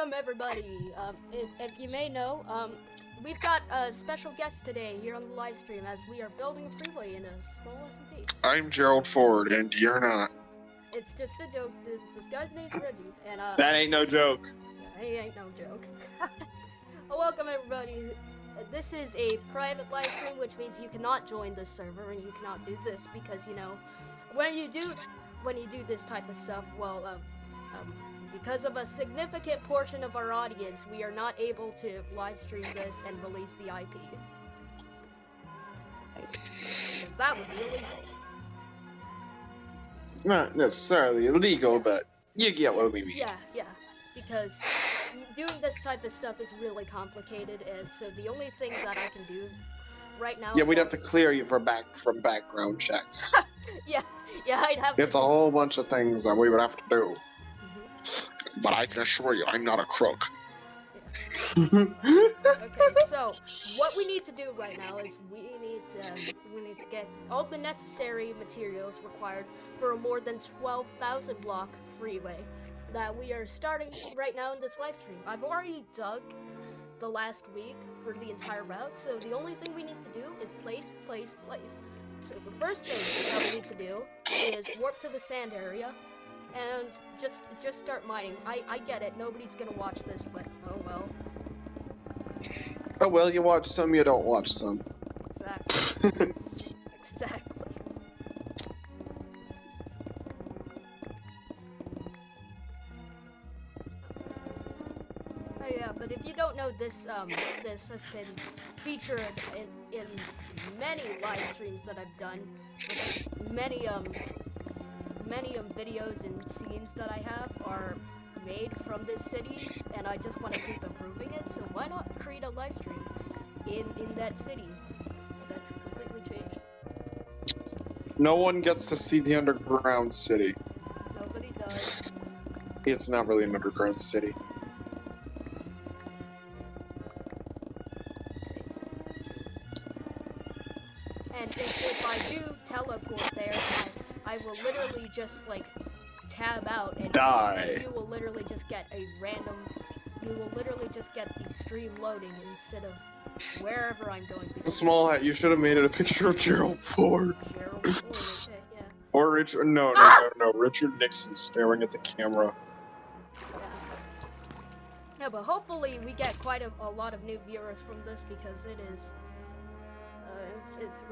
welcome everybody. If you may know, we've got a special guest today here on the live stream as we are building a freeway in a small SMP. I'm Gerald Ford, and you're not. It's just a joke. This guy's name's Reggie, and that ain't no joke. Yeah, he ain't no joke. Well, welcome everybody. This is a private live stream, which means you cannot join this server and you cannot do this because you know, when you do this type of stuff, well, because of a significant portion of our audience, we are not able to live stream this and release the IP. Because that would be illegal. Not necessarily illegal, but you get what we mean. Yeah. Because doing this type of stuff is really complicated, and so the only thing that I can do right now... Yeah, we'd have to clear you from background checks. yeah, I'd have to... It's a whole bunch of things that we would have to do. But I can assure you, I'm not a crook. Yeah. Okay, so what we need to do right now is we need to get all the necessary materials required for a more than 12,000 block freeway that we are starting right now in this live stream. I've already dug the last week for the entire route, so the only thing we need to do is place. So the first thing that we need to do is warp to the sand area and just start mining. I get it, nobody's gonna watch this, but oh well. Oh well, you watch some, you don't watch some. Exactly. Exactly. Oh yeah, but if you don't know, this has been featured in many live streams that I've done, with many videos and scenes that I have are made from this city, and I just want to keep improving it, so why not create a live stream in that city that's completely changed. No one gets to see the underground city. Nobody does. It's not really an underground city. And if I do teleport there, I will literally just like tab out and die. You will literally just get a random. You will literally just get the stream loading instead of wherever I'm going. Small hat. You should have made it a picture of Gerald Ford. Gerald Ford, okay, yeah. Or Richard. No. Richard Nixon staring at the camera. Yeah, but hopefully we get quite a lot of new viewers from this because it is. It's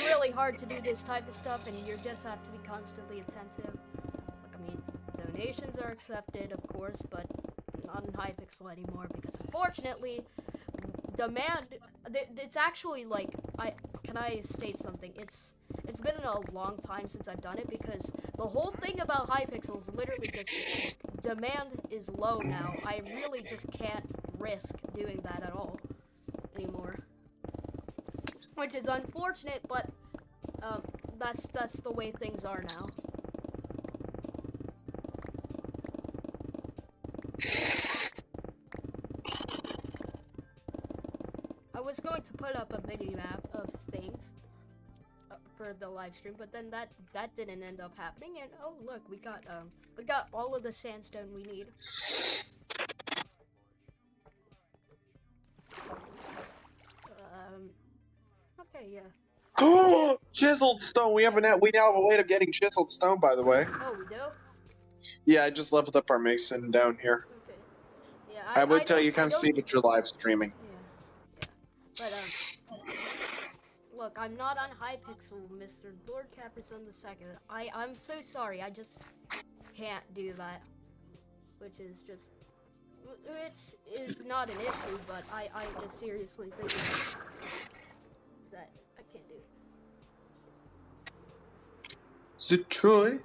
really hard to do this type of stuff, and you just have to be constantly attentive. Like, I mean, donations are accepted, of course, but not in Hypixel anymore because, unfortunately, demand. It's actually like can I state something? It's been a long time since I've done it because the whole thing about Hypixel is literally just demand is low now. I really just can't risk doing that at all anymore. Which is unfortunate, but that's the way things are now. I was going to put up a mini map of things for the live stream, but then that didn't end up happening. And oh look, we got all of the sandstone we need. Okay, yeah. Oh, chiseled stone. We now have a way of getting chiseled stone, by the way. Oh, we do? Yeah, I just leveled up our mason down here. Okay. Yeah, I would tell you can't see that you're live streaming. Yeah. But look, I'm not on Hypixel, Mr. Lord Capricorn II. I'm so sorry. I just can't do that, which is not an issue, but I'm just seriously thinking that I can't do it. Is it Troy?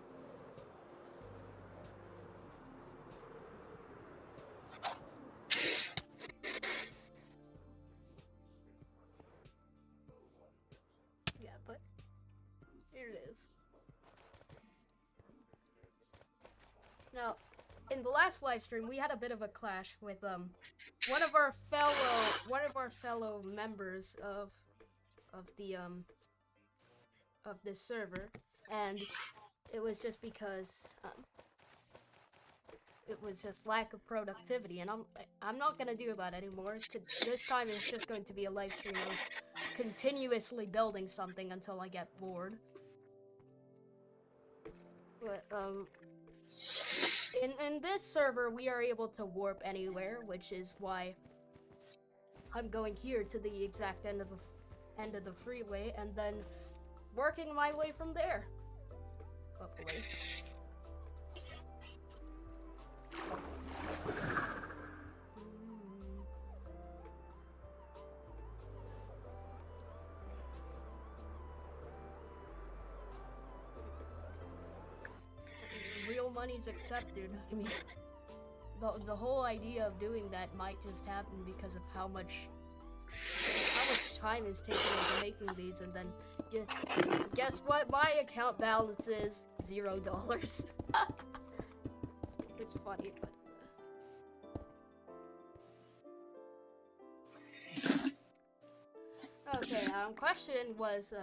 Yeah, but here it is. Now, in the last live stream, we had a bit of a clash with one of our fellow members of this server, and it was just because it was just lack of productivity, and I'm not gonna do that anymore. This time it's just going to be a live stream of continuously building something until I get bored. But in this server we are able to warp anywhere, which is why I'm going here to the exact end of the freeway and then working my way from there. Hopefully. Real money's accepted. I mean, the whole idea of doing that might just happen because of how much time is taken into making these, and then guess what? My account balance is $0. It's funny, but. Okay, question was,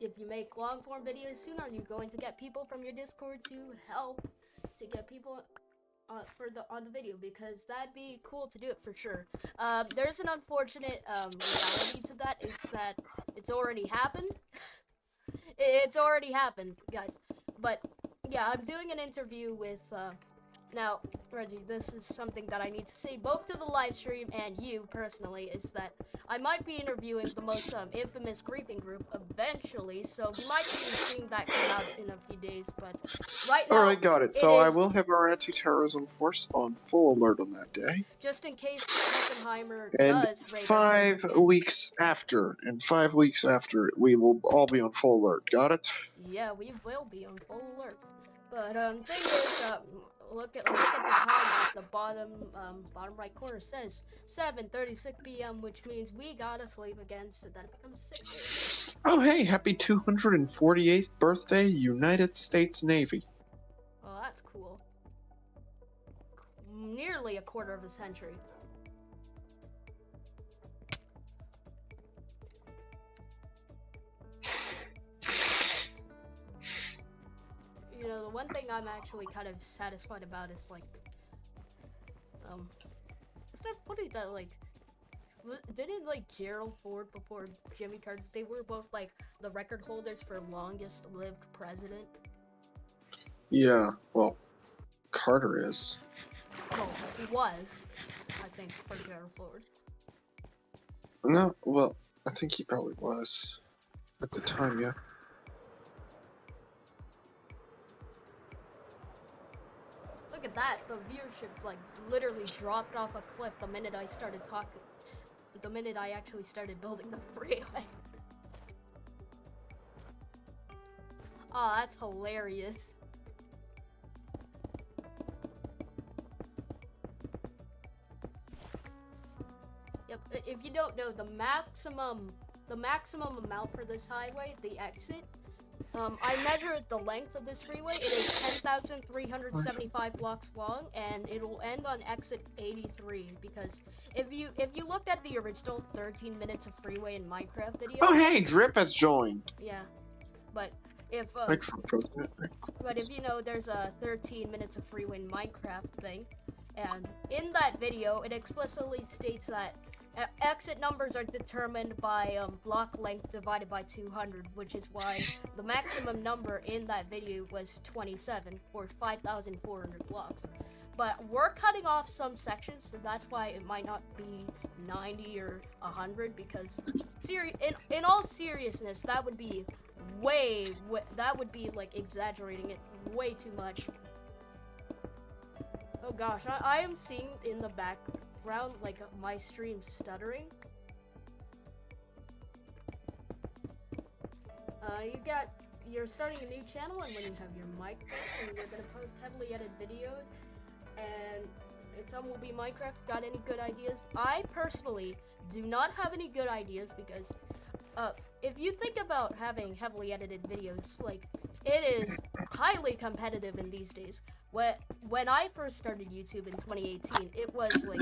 if you make long form videos soon, are you going to get people from your Discord to help to get people on the video? Because that'd be cool to do it for sure. There's an unfortunate reality to that. It's that it's already happened. It's already happened, guys. But yeah, I'm doing an interview with now, Reggie, this is something that I need to say both to the live stream and you personally, is that I might be interviewing the most infamous griefing group eventually, so you might be seeing that come out in a few days, but right now... Alright, got it. So I will have our anti-terrorism force on full alert on that day. Just in case Oppenheimer And does raid us. 5 weeks after, we will all be on full alert. Got it? Yeah, we will be on full alert. But thing is, look at the time at the bottom right corner. It says 7:36 p.m., which means we gotta sleep again, so that it becomes 6 a.m. Oh hey, happy 248th birthday, United States Navy. Oh, that's cool. Nearly a quarter of a century. You know, the one thing I'm actually kind of satisfied about is, like, it's not funny that, like, didn't, like, Gerald Ford before Jimmy Carter, they were both, like, the record holders for longest lived president? Yeah, well, Carter is. Well, he was, I think, for Gerald Ford. No, well, I think he probably was. At the time, yeah. Look at that, the viewership, like, literally dropped off a cliff the minute I started talking. The minute I actually started building the freeway. Oh, that's hilarious. Yep, if you don't know, the maximum amount for this highway, the exit, I measured the length of this freeway. It is 10,375 blocks long, and it will end on exit 83. Because if you looked at the original 13 minutes of freeway in Minecraft video. Oh hey, Drip has joined. Yeah, but if you know, there's a 13 minutes of freeway in Minecraft thing, and in that video, it explicitly states that exit numbers are determined by block length divided by 200, which is why the maximum number in that video was 27, or 5,400 blocks. But we're cutting off some sections, so that's why it might not be 90 or 100, because in all seriousness, that would be that would be like exaggerating it way too much. Oh gosh, I am seeing in the background like my stream stuttering. You're starting a new channel, and when you have your mic fixed, and you're gonna post heavily edited videos, and some will be Minecraft. Got any good ideas? I personally do not have any good ideas, because if you think about having heavily edited videos, like, it is highly competitive in these days. When I first started YouTube in 2018, it was like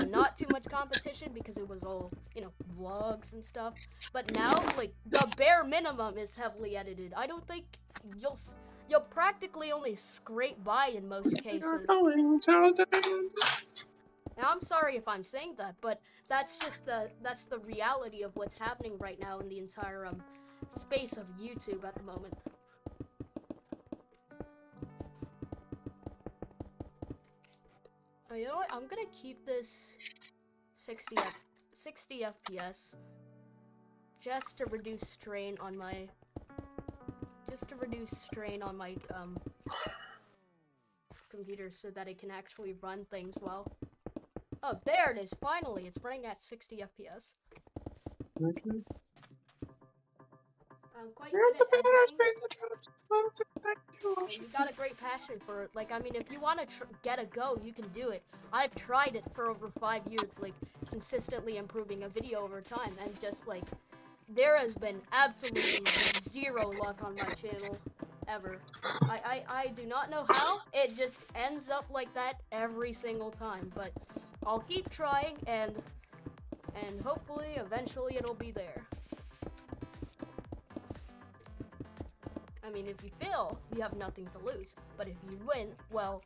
not too much competition because it was all, you know, vlogs and stuff. But now, like, the bare minimum is heavily edited. I don't think you'll practically only scrape by in most cases. Now, I'm sorry if I'm saying that, but that's the reality of what's happening right now in the entire space of YouTube at the moment. Oh, you know what? I'm gonna keep this 60 FPS just to reduce strain on my computer so that it can actually run things well. Oh, there it is. Finally, it's running at 60 FPS. Okay. I'm quite good at editing. You got a great passion for it. Like, I mean, if you want to get a go, you can do it. I've tried it for over 5 years, like, consistently improving a video over time, and just, like, there has been absolutely zero luck on my channel, ever. I do not know how. It just ends up like that every single time, but I'll keep trying, and hopefully, eventually, it'll be there. I mean, if you fail, you have nothing to lose. But if you win, well,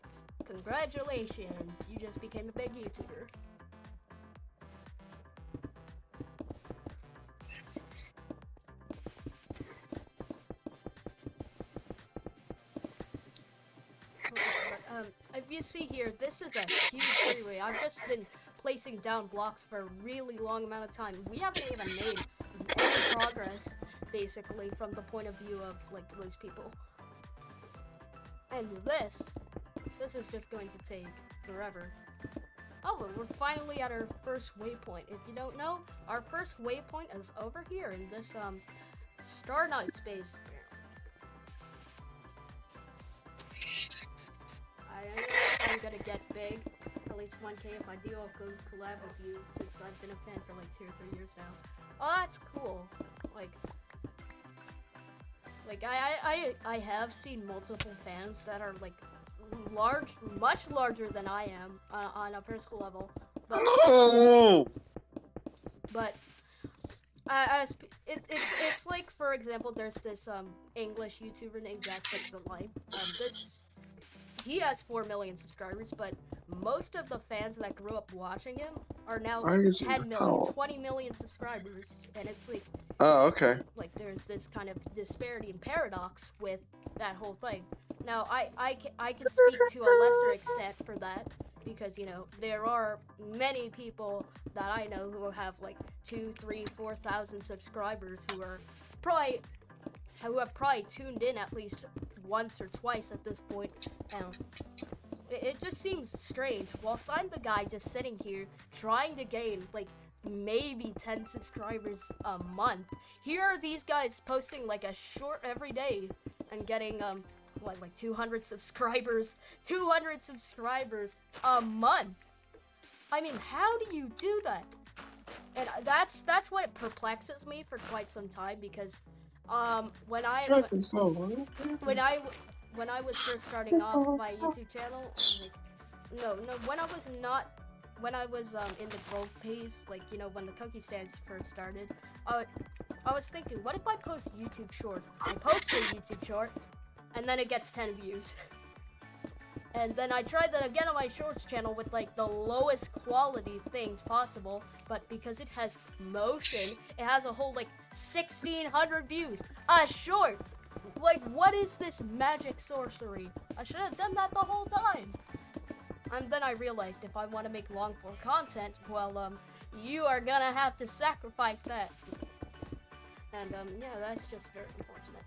congratulations, you just became a big YouTuber. If you see here, this is a huge freeway. I've just been placing down blocks for a really long amount of time. We haven't even made any progress, basically, from the point of view of, like, most people. And this is just going to take forever. Oh, but we're finally at our first waypoint. If you don't know, our first waypoint is over here in this, Star Night space. I'm gonna get big, at least 1K. If I do, I'll go collab with you, since I've been a fan for like 2 or 3 years now. Oh, that's cool. Like I have seen multiple fans that are like much larger than I am on a personal level. But it's like, for example, there's this English YouTuber named Jack6alive. He has 4 million subscribers, but most of the fans that grew up watching him are now like 10 million, 20 million subscribers, and it's like, oh, okay. Like, there's this kind of disparity and paradox with that whole thing. Now, I can speak to a lesser extent for that, because, you know, there are many people that I know who have like 2, 3, 4,000 subscribers who have probably tuned in at least once or twice at this point, and it just seems strange. Whilst I'm the guy just sitting here trying to gain like maybe 10 subscribers a month, here are these guys posting like a short every day and getting like 200 subscribers a month. I mean, how do you do that? And that's what perplexes me for quite some time, because when I was first starting off my YouTube channel, like, when I was in the growth phase, like, you know, when the Cooki Stands first started, I was thinking, what if I post YouTube shorts? I post a YouTube short, and then it gets 10 views. And then I tried that again on my shorts channel with like the lowest quality things possible, but because it has motion, it has a whole like 1,600 views. A short! Like, what is this magic sorcery? I should have done that the whole time. And then I realized if I want to make long form content, well, you are gonna have to sacrifice that. And yeah, that's just very unfortunate.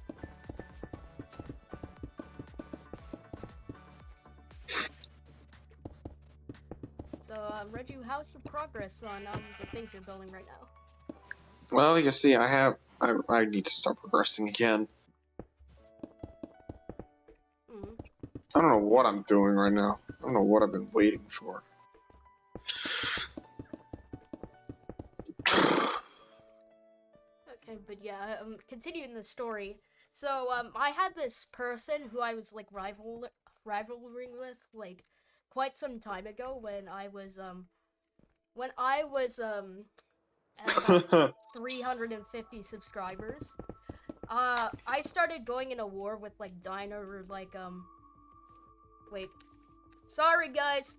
So, Reggie, how's your progress on the things you're building right now? Well, you see, I need to start progressing again. Mm-hmm. I don't know what I'm doing right now. I don't know what I've been waiting for. Okay, but yeah, continuing the story. So, I had this person who I was like rivaling with like quite some time ago when I was at about 350 subscribers. I started going in a war with like Dino or like wait. Sorry guys,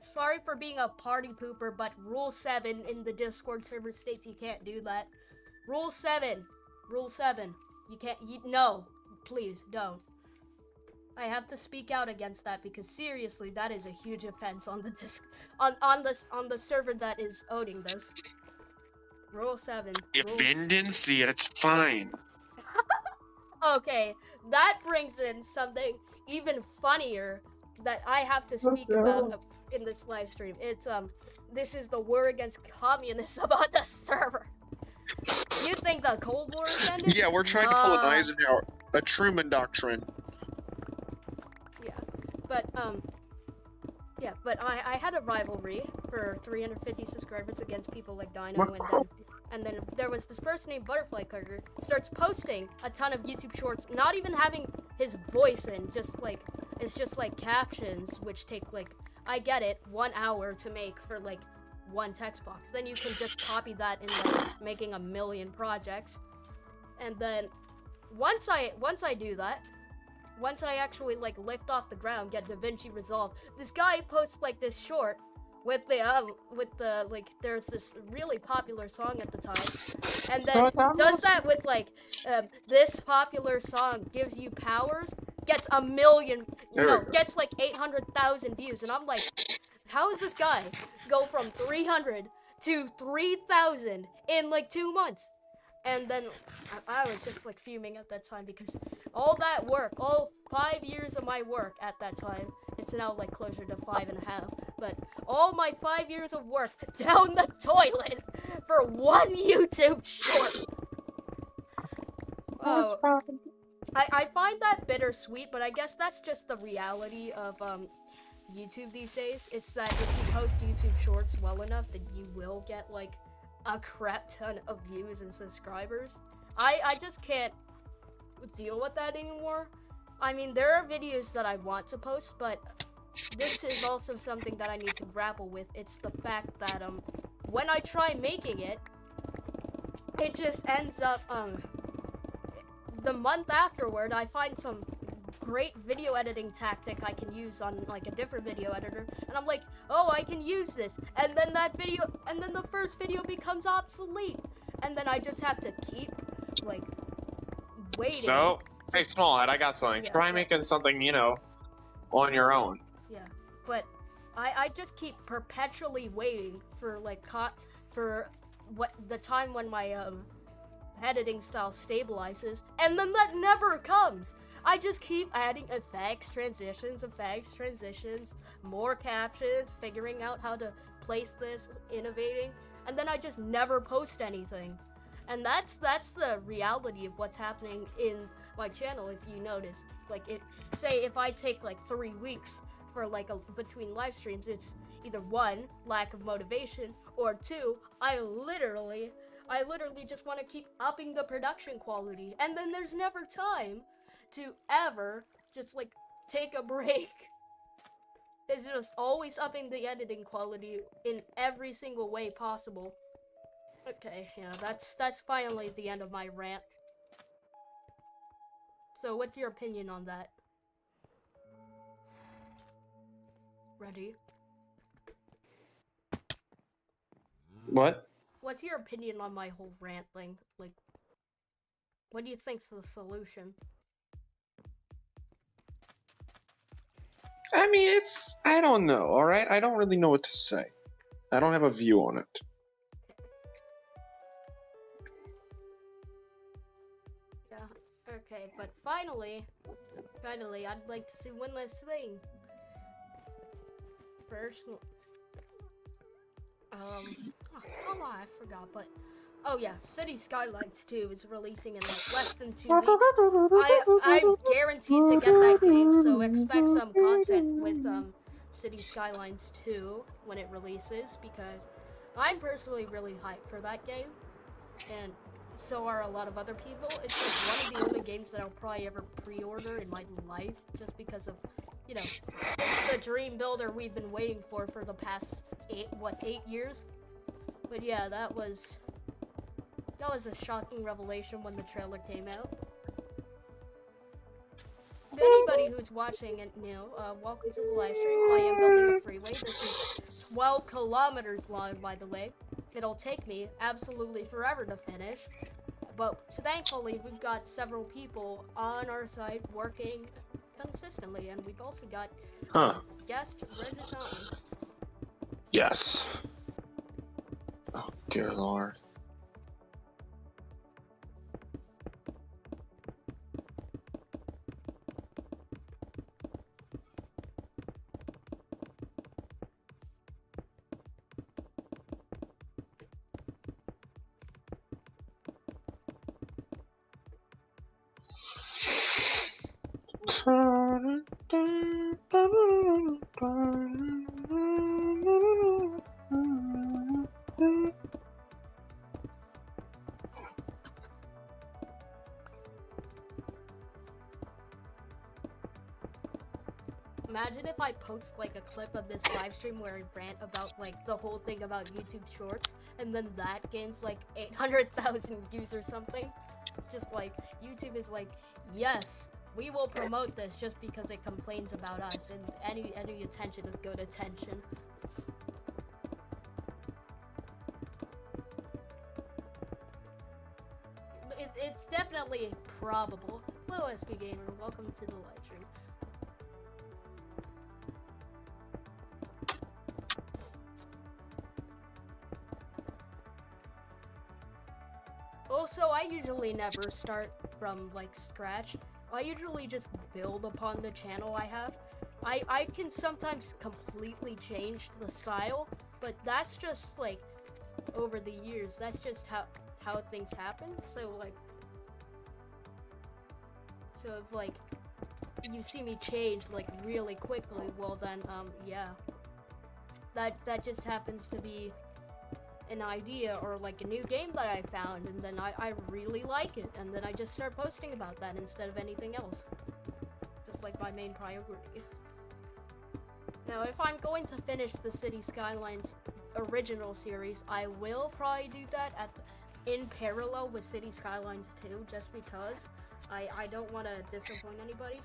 sorry for being a party pooper, but rule 7 in the Discord server states you can't do that. Rule 7. Rule 7. You can't no, please don't. I have to speak out against that because seriously, that is a huge offense on the on the server that is owning this. Rule 7. If Vin didn't see it, it's fine. Okay, that brings in something even funnier that I have to speak about in this live stream. It's this is the war against communists about the server. You think the Cold War is ended? Yeah, we're trying to pull an Eisenhower, a Truman doctrine. Yeah, but I had a rivalry for 350 subscribers against people like Dino, and then there was this person named Butterfly Cooker starts posting a ton of YouTube shorts, not even having his voice in, it's just like captions, which take like, I get it, 1 hour to make for like one text box. Then you can just copy that in like making a million projects, and then once I do that. Once I actually like lift off the ground, get DaVinci Resolve, this guy posts like this short with the like there's this really popular song at the time, and then does that with like this popular song gives you powers, gets gets like 800,000 views, and I'm like, how is this guy go from 300 to 3,000 in like 2 months? And then I was just like fuming at that time because all that work, all 5 years of my work at that time, it's now like closer to 5.5, but all my 5 years of work down the toilet for one YouTube short. Oh, I find that bittersweet, but I guess that's just the reality of YouTube these days. It's that if you post YouTube shorts well enough, then you will get like a crap ton of views and subscribers. I just can't deal with that anymore. I mean, there are videos that I want to post, but this is also something that I need to grapple with. It's the fact that when I try making it, it just ends up the month afterward I find some great video editing tactic I can use on like a different video editor, and I'm like, oh, I can use this, and then the first video becomes obsolete, and then I just have to keep like waiting. So, hey, Smallhead, I got something. Yeah. Try making something, you know, on your own. Yeah, but I just keep perpetually waiting for like for what the time when my editing style stabilizes, and then that never comes. I just keep adding effects, transitions, more captions, figuring out how to place this, innovating, and then I just never post anything. And that's the reality of what's happening in my channel. If you notice, like, if I take like 3 weeks for like between live streams, it's either 1, lack of motivation, or 2, I literally just want to keep upping the production quality, and then there's never time to ever just like take a break. It's just always upping the editing quality in every single way possible. Okay, yeah, that's finally the end of my rant. So what's your opinion on that? Ready? What? What's your opinion on my whole rant thing? Like, what do you think's the solution? I mean, I don't know, alright? I don't really know what to say. I don't have a view on it. Yeah, okay, but finally, I'd like to see one last thing. First, oh, come on, I forgot, but, oh yeah, City Skylines 2 is releasing in like less than 2 weeks. I'm guaranteed to get that game, so expect some content with City Skylines 2 when it releases, because I'm personally really hyped for that game, and so are a lot of other people. It's like one of the only games that I'll probably ever pre-order in my life, just because of, you know, it's the dream builder we've been waiting for the past 8 years. But yeah, that was That was a shocking revelation when the trailer came out. To anybody who's watching it new, welcome to the live stream. I am building a freeway. This is 12 kilometers long, by the way. It'll take me absolutely forever to finish. But thankfully, we've got several people on our side working consistently, and we've also got guests ready to tell me. Yes. Oh, dear Lord. Imagine if I post like a clip of this live stream where I rant about like the whole thing about YouTube Shorts, and then that gains like 800,000 views or something. Just like YouTube is like, yes, we will promote this just because it complains about us, and any attention is good attention. It's definitely probable. Hello, SB Gamer. Welcome to the live stream. Also, I usually never start from like scratch. I usually just build upon the channel I have. I can sometimes completely change the style, but that's just like over the years. That's just how things happen. So if like you see me change like really quickly, well then yeah. That just happens to be an idea or like a new game that I found, and then I really like it, and then I just start posting about that instead of anything else. Just like my main priority. Now, if I'm going to finish the City Skylines original series, I will probably do that in parallel with City Skylines 2, just because I don't want to disappoint anybody.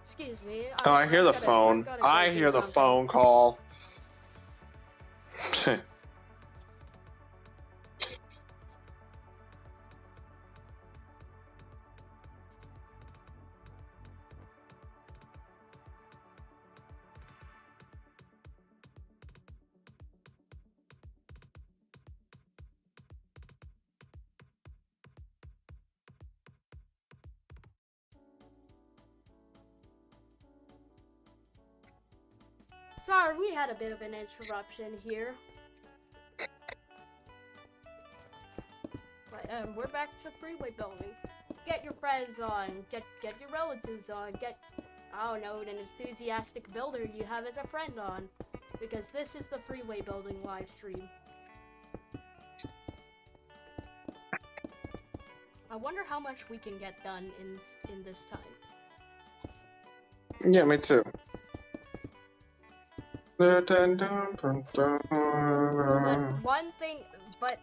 Excuse me. Oh, I hear the phone. I hear the phone call. Sorry, we had a bit of an interruption here. But we're back to freeway building. Get your friends on, get your relatives on, get, I don't know, an enthusiastic builder you have as a friend on. Because this is the freeway building live stream. I wonder how much we can get done in this time. Yeah, me too. But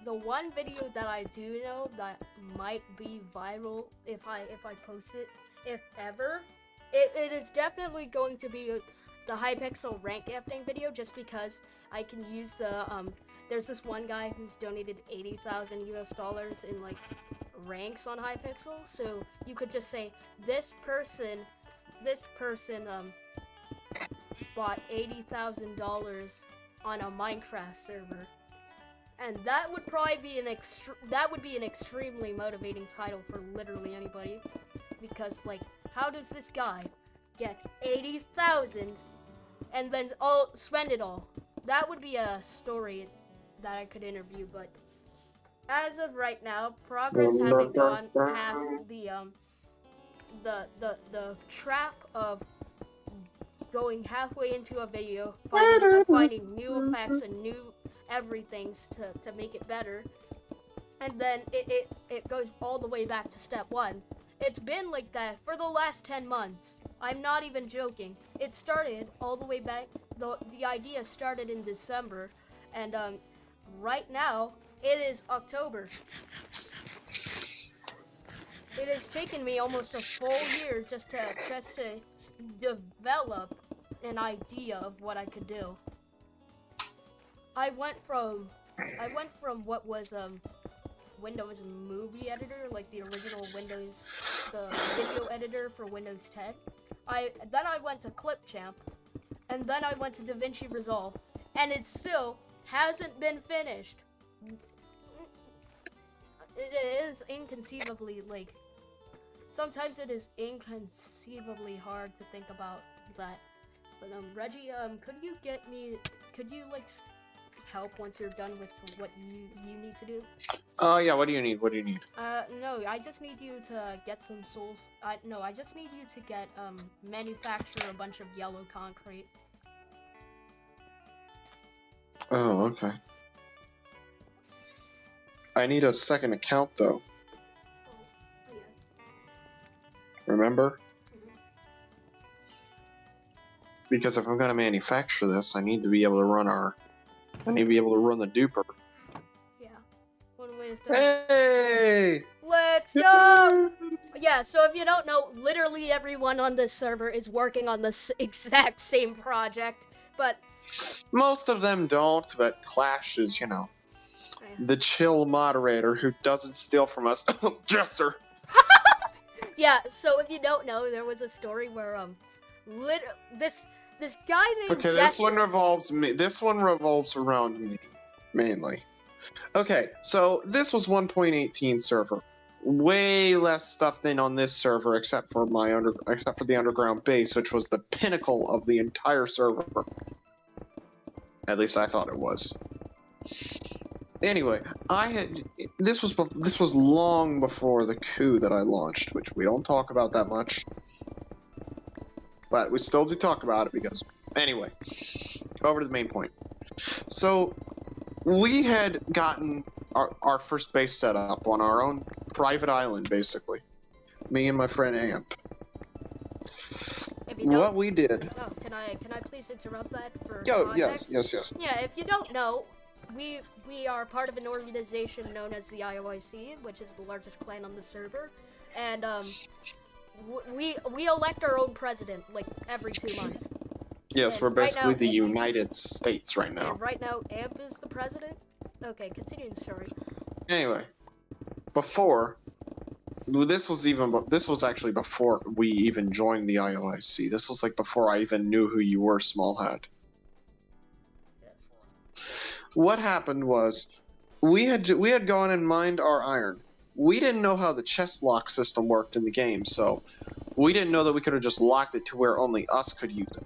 the one video that I do know that might be viral if I post it, if ever, it is definitely going to be the Hypixel rank gifting video, just because I can use the there's this one guy who's donated $80,000 US in like ranks on Hypixel, so you could just say this person bought $80,000 on a Minecraft server, and that would probably be an extremely motivating title for literally anybody, because like, how does this guy get 80,000 and then spend it all? That would be a story that I could interview, but as of right now, progress hasn't gone past the trap of going halfway into a video, finding new effects and new everythings to make it better, and then it goes all the way back to step one. It's been like that for the last 10 months. I'm not even joking. It started all the way back, the idea started in December, and right now it is October. It has taken me almost a full year just to develop an idea of what I could do. I went from what was Windows Movie Editor, like the original Windows, the video editor for Windows 10. Then I went to Clipchamp, and then I went to DaVinci Resolve, and it still hasn't been finished. It is inconceivably, like, sometimes it is inconceivably hard to think about that. But Reggie, could you like help once you're done with what you need to do? Yeah, what do you need? No, I just need you to get some souls. No, I just need you to get, manufacture a bunch of yellow concrete. Oh, okay. I need a second account, though. Oh, yeah. Remember? Because if I'm gonna manufacture this, I need to be able to run the duper. Yeah. One way is to... Hey! Let's go! Yeah, so if you don't know, literally everyone on this server is working on the exact same project, but... Most of them don't, but Clash is, the chill moderator who doesn't steal from us. Jester! Yeah, so if you don't know, there was a story where, this guy named Okay, Jester... this one revolves around me, mainly. Okay, so this was 1.18 server. Way less stuff than on this server, except for the underground base, which was the pinnacle of the entire server. At least I thought it was. Anyway, this was long before the coup that I launched, which we don't talk about that much. But we still do talk about it because... Anyway, over to the main point. So, we had gotten our first base set up on our own private island, basically. Me and my friend Amp. What we did... Oh, can I please interrupt that for context? Yes. Yeah, if you don't know, we are part of an organization known as the IOIC, which is the largest clan on the server, and we elect our own president like every 2 months. Yes, and we're basically right now, the United States right now. And right now, Amp is the president. Okay, continuing the story. Anyway, this was actually before we even joined the IOIC. This was like before I even knew who you were, Smallhat. What happened was, we had gone and mined our iron. We didn't know how the chest lock system worked in the game, so we didn't know that we could have just locked it to where only us could use it.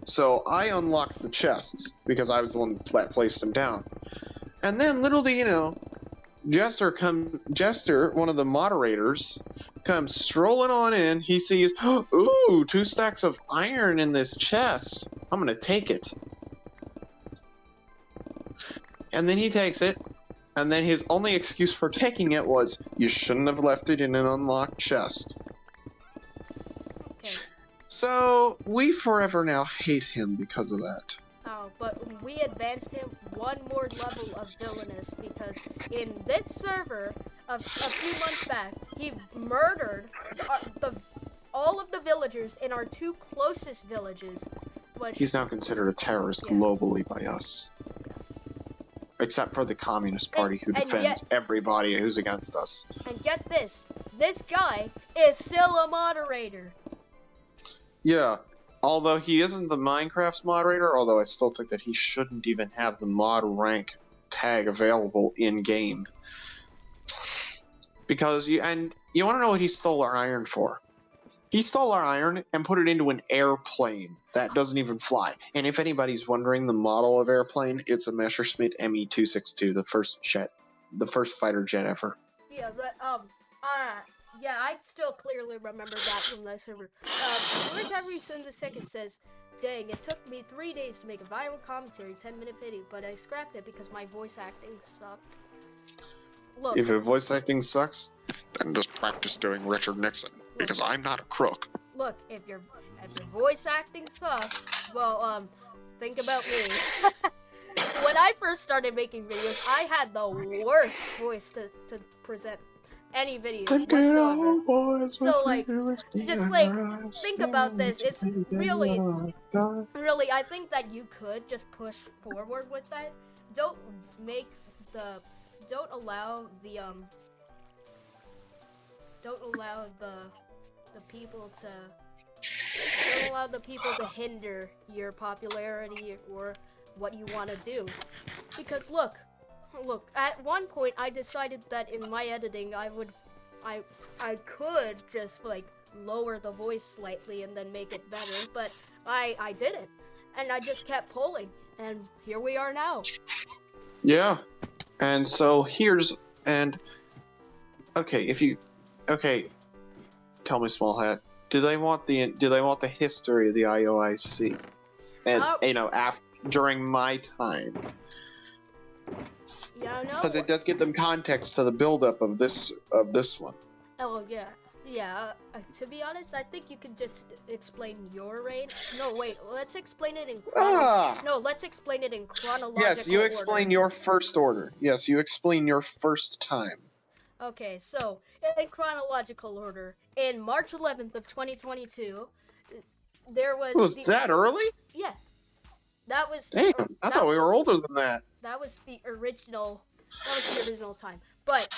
So I unlocked the chests, because I was the one that placed them down. And then, little do you know, Jester, one of the moderators, comes strolling on in. He sees, ooh, 2 stacks of iron in this chest. I'm gonna take it. And then he takes it, and then his only excuse for taking it was, you shouldn't have left it in an unlocked chest. Okay. So, we forever now hate him because of that. Oh, but we advanced him one more level of villainous because in this server, a few months back, he murdered all of the villagers in our 2 closest villages. Which, he's now considered a terrorist globally by us. Except for the Communist Party, who defends everybody who's against us. And get this guy is still a moderator. Yeah, although he isn't the Minecraft's moderator, although I still think that he shouldn't even have the mod rank tag available in-game. Because, you want to know what he stole our iron for? He stole our iron and put it into an airplane that doesn't even fly. And if anybody's wondering the model of airplane, it's a Messerschmitt Me-262, the first fighter jet ever. Yeah, but yeah, I still clearly remember that from the server. Recovery2 says, dang, it took me 3 days to make a viral commentary 10-minute video, but I scrapped it because my voice acting sucked. Look, if your voice acting sucks, then just practice doing Richard Nixon, because I'm not a crook. Look, if your voice acting sucks, well, think about me. When I first started making videos, I had the worst voice to present. any video whatsoever. So, like, just, like, think about this. It's really, I think that you could just push forward with that. Don't allow the people to hinder your popularity or what you want to do. Because look, at one point I decided that in my editing I could just like lower the voice slightly and then make it better, but I didn't, and I just kept pulling, and here we are now. Yeah, and so tell me, Small Hat, do they want the history of the IOIC, and during my time? Yeah, no. Because it does give them context to the buildup of this one. Oh yeah. To be honest, I think you can just explain your reign. No, wait. Let's explain it in. Let's explain it in chronological. Yes, you explain your first order. Yes, you explain your first time. Okay, so in chronological order, in March 11th of 2022, there was. Was that early? Yeah, that was. Damn, I thought we were older than that. That was the original. Time, but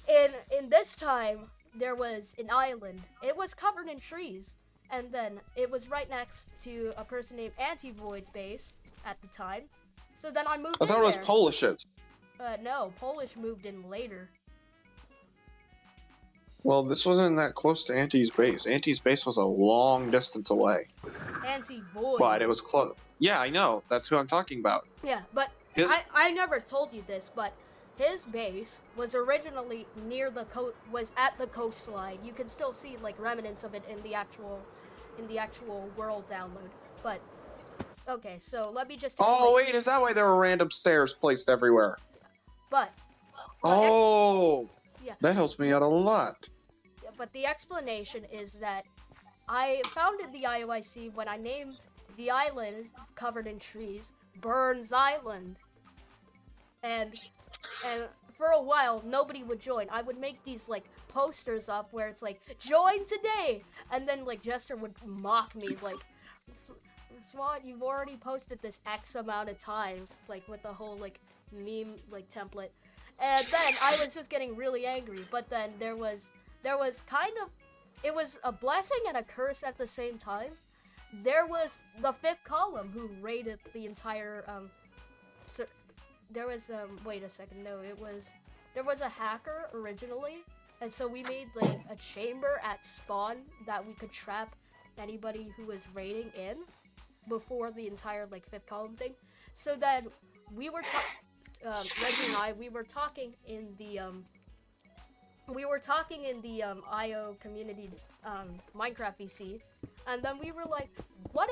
in this time. There was an island. It was covered in trees, and then it was right next to a person named Anti-Void's base at the time. So then I moved in there. I thought it was Polish's. No, Polish moved in later. Well, this wasn't that close to Anti's base. Anti's base was a long distance away. Anti-Void. But it was close. Yeah, I know. That's who I'm talking about. Yeah, but I never told you this, but his base was originally was at the coastline. You can still see like remnants of it in the actual world download. But okay, so let me just explain. Oh wait, is that why there were random stairs placed everywhere? But yeah, that helps me out a lot. But the explanation is that I founded the IOIC when I named the island covered in trees Burns Island, and for a while, nobody would join. I would make these, like, posters up where it's like, join today! And then, like, Jester would mock me, like, Swat, you've already posted this X amount of times, like, with the whole, like, meme, like, template. And then I was just getting really angry. But then there was kind of, it was a blessing and a curse at the same time. There was the fifth column who raided the entire, there was wait a second, no, there was a hacker originally, and so we made like a chamber at spawn that we could trap anybody who was raiding in before the entire like fifth column thing. So then we were Reggie and I, we were talking in the IO community Minecraft VC, and then we were like, what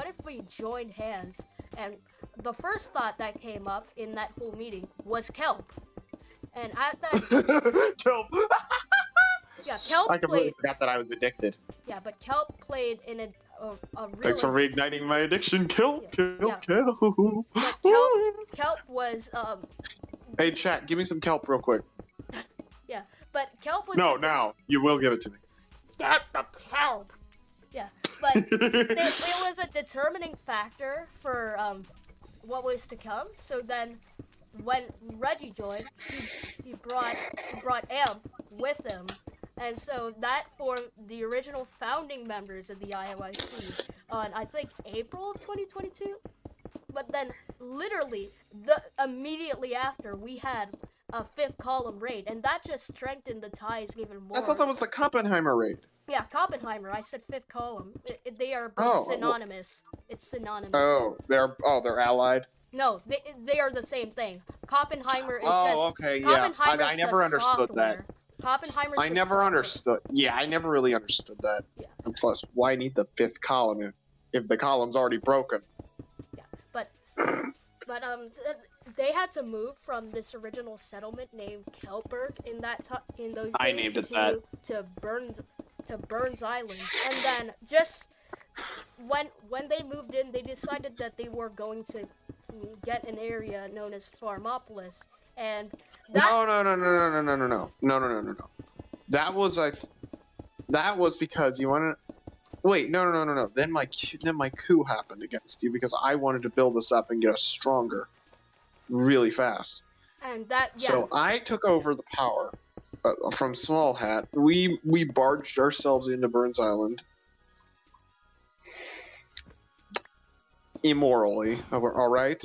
if we joined hands? And the first thought that came up in that whole meeting was kelp. And at that Kelp. Yeah, kelp I completely played. forgot that I was addicted. Yeah, but kelp played in a really. Thanks for reigniting my addiction, Kelp. Yeah. Kelp. But kelp was Hey, chat, give me some kelp real quick. Yeah, but kelp was. No, now you will give it to me. Get the kelp. Yeah, but it was a determining factor for what was to come. So then, when Reggie joined, he brought Amp with him, and so that formed the original founding members of the IOIC on I think April of 2022. But then, literally, immediately after, we had a fifth column raid, and that just strengthened the ties even more. I thought that was the Koppenheimer raid. Yeah, Oppenheimer. I said fifth column. They are both synonymous. It's synonymous. They're allied. No, they are the same thing. Oppenheimer is okay, yeah. I never understood that. Oppenheimer. I never understood. Yeah, I never really understood that. Yeah. And plus, why need the fifth column if the column's already broken? Yeah, but they had to move from this original settlement named Kelberg in those days I named it that. to Burns Island, and then just when they moved in, they decided that they were going to get an area known as Farmopolis, And that No. That was because you wanted. Wait, no. Then my coup happened against you because I wanted to build us up and get us stronger, really fast. and that So I took over the power from Small Hat. We barged ourselves into Burns Island immorally. All right,